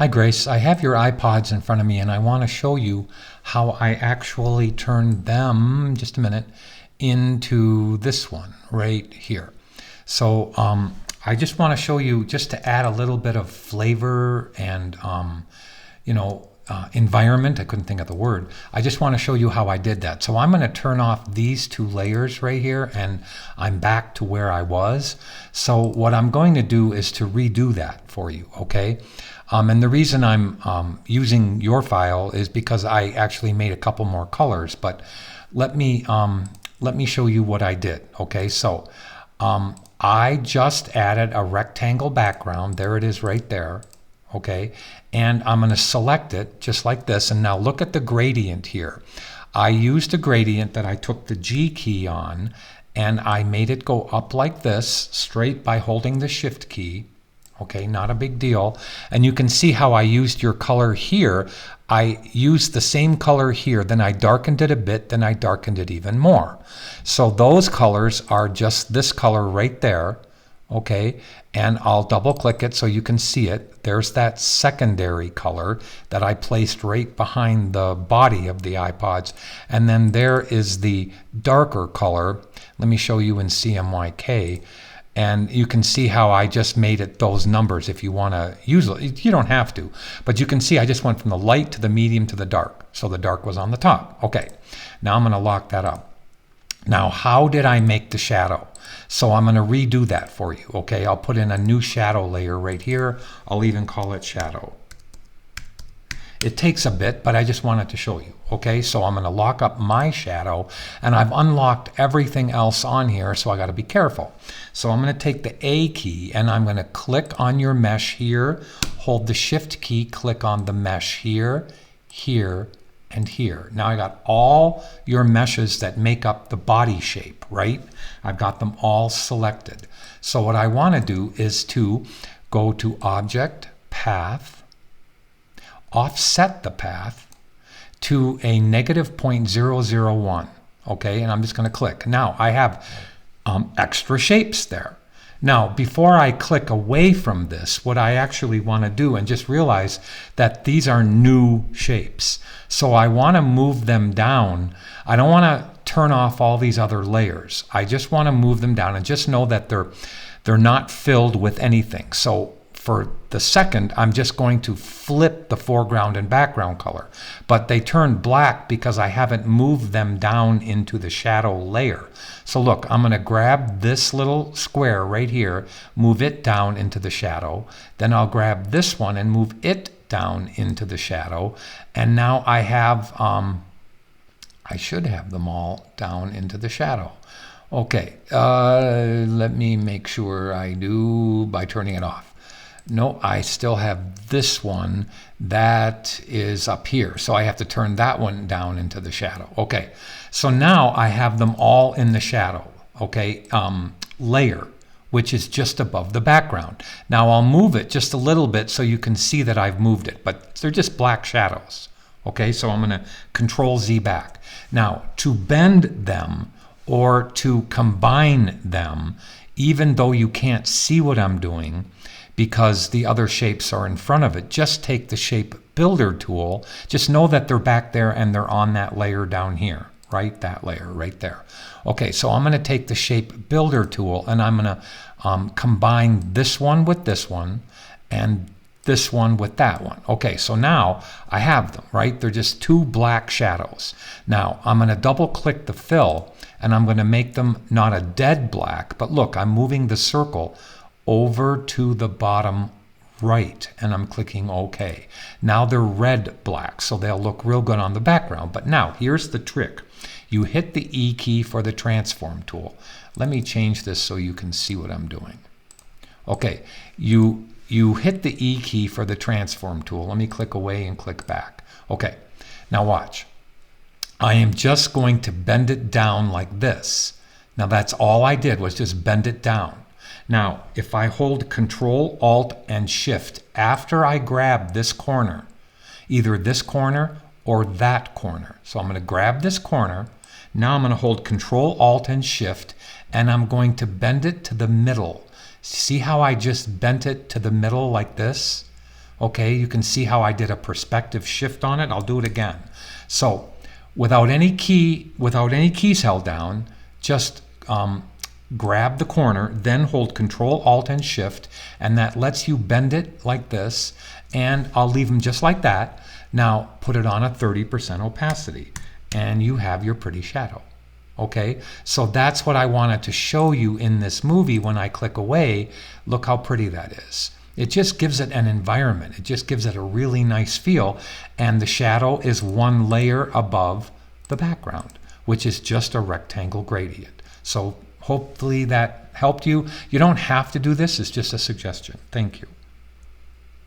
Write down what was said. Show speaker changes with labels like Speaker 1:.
Speaker 1: Hi Grace, I have your iPods in front of me and I want to show you how I actually turned them, just a minute, into this one right here. So I just want to show you, just to add a little bit of flavor and environment. I couldn't think of the word. I just want to show you how I did that. So I'm going to turn off these two layers right here and I'm back to where I was. So what I'm going to do is to redo that for you, okay? And the reason I'm using your file is because I actually made a couple more colors, but let me show you what I did, okay? So I just added a rectangle background. There it is right there. Okay, and I'm going to select it just like this, and now look at the gradient here. I used a gradient that I took the G key on and I made it go up like this straight by holding the shift key. Okay, not a big deal. And you can see how I used your color here. I used the same color here, then I darkened it a bit, then I darkened it even more. So those colors are just this color right there. Okay, and I'll double click it so you can see it. There's that secondary color that I placed right behind the body of the iPods. And then there is the darker color. Let me show you in CMYK. And you can see how I just made it those numbers if you want to use it. You don't have to, but you can see I just went from the light to the medium to the dark. So the dark was on the top. Okay, now I'm going to lock that up. Now, how did I make the shadow? So I'm going to redo that for you. Okay, I'll put in a new shadow layer right here. I'll even call it shadow. It takes a bit, but I just wanted to show you. Okay, so I'm going to lock up my shadow, and I've unlocked everything else on here, so I got to be careful. So I'm going to take the A key, and I'm going to click on your mesh here, hold the shift key, click on the mesh here, here, and here. Now I got all your meshes that make up the body shape, right? I've got them all selected. So what I want to do is to go to Object, Path, offset the path to a -0.001. Okay, and I'm just going to click. Now I have extra shapes there. Now, before I click away from this, what I actually want to do, and just realize that these are new shapes. So I want to move them down. I don't want to turn off all these other layers. I just want to move them down and just know that they're not filled with anything. So for the second, I'm just going to flip the foreground and background color. But they turn black because I haven't moved them down into the shadow layer. So look, I'm going to grab this little square right here, move it down into the shadow. Then I'll grab this one and move it down into the shadow. And now I have, I should have them all down into the shadow. Okay, let me make sure I do by turning it off. No, I still have this one that is up here. So I have to turn that one down into the shadow. Okay, so now I have them all in the shadow, okay, layer, which is just above the background. Now I'll move it just a little bit so you can see that I've moved it, but they're just black shadows. Okay, so I'm going to Control Z back. Now, to bend them or to combine them, even though you can't see what I'm doing, because the other shapes are in front of it, just take the Shape Builder tool. Just know that they're back there and they're on that layer down here, right? That layer right there. Okay, so I'm going to take the Shape Builder tool and I'm going to combine this one with this one and this one with that one. Okay, so now I have them, right? They're just two black shadows. Now I'm going to double click the fill and I'm going to make them not a dead black, but look, I'm moving the circle over to the bottom right and I'm clicking OK. Now they're red black, so they'll look real good on the background. But now here's the trick. You hit the E key for the transform tool. Let me change this so you can see what I'm doing. Okay, you hit the E key for the transform tool. Let me click away and click back. Okay, now watch. I am just going to bend it down like this. Now that's all I did, was just bend it down. Now, if I hold Control, Alt, and Shift after I grab this corner, either this corner or that corner. So I'm going to grab this corner. Now I'm going to hold Control, Alt, and Shift, and I'm going to bend it to the middle. See how I just bent it to the middle like this? Okay, you can see how I did a perspective shift on it. I'll do it again. So without any keys held down, just grab the corner, then hold Control, Alt, and Shift, and that lets you bend it like this, and I'll leave them just like that. Now put it on a 30% opacity, and you have your pretty shadow. Okay, so that's what I wanted to show you in this movie. When I click away, look how pretty that is. It just gives it an environment. It just gives it a really nice feel, and the shadow is one layer above the background, which is just a rectangle gradient. So hopefully that helped you. You don't have to do this. It's just a suggestion. Thank you.